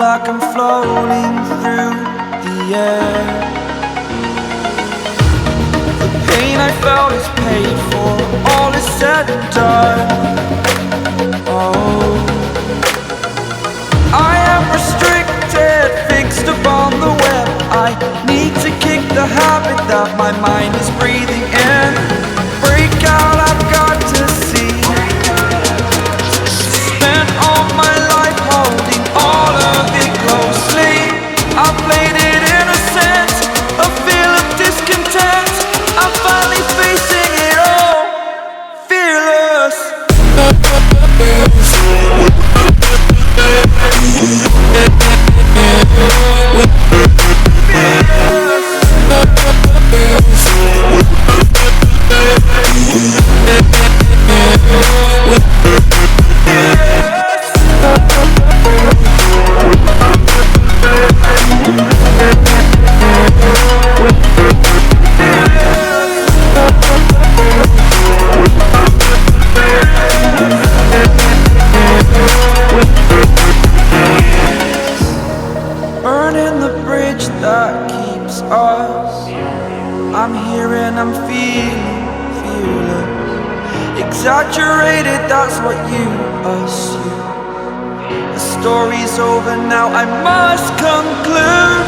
like I'm floating through the air. The pain I felt is paid for, all is said and done. Oh, I am restricted, fixed upon the web. I need to kick the habit that my mind is breathing in. Break out, I've got to see. Spent all my life holding all of it closely. I played it innocent, a feel of discontent. I'm finally facing it all, fearless. Burning the bridge that keeps us. I'm here and I'm feeling fearless. Exaggerated, that's what you assume. The story's over now, I must conclude.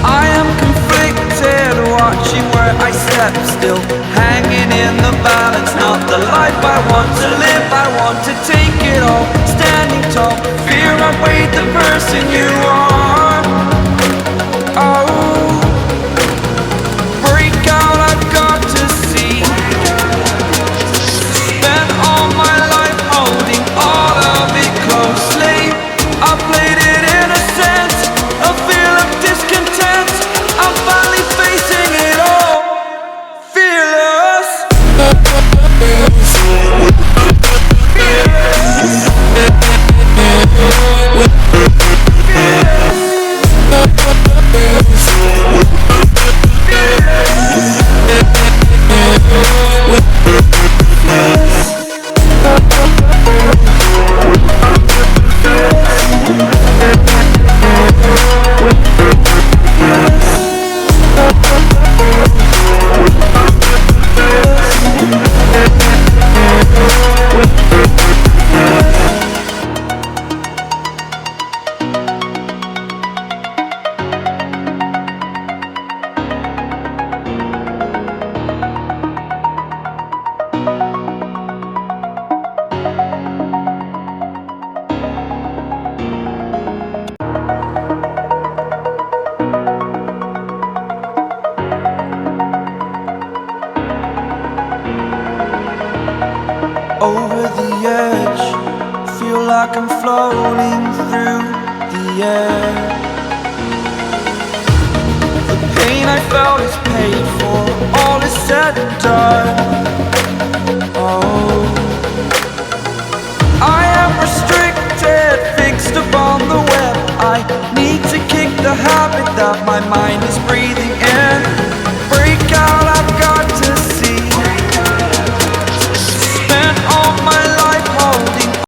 I am conflicted, watching where I step still, hanging in the balance. Not the life I want to live, I want to take it all. Standing tall, fear I weighed the person you are. Oh, break out, I've got to see. Spent all my life holding all of it closely. I played it innocent, a feel of discontent. I'm finally facing it all, fearless. Over the edge, feel like I'm floating through the air. The pain I felt is paid for, all is said and done.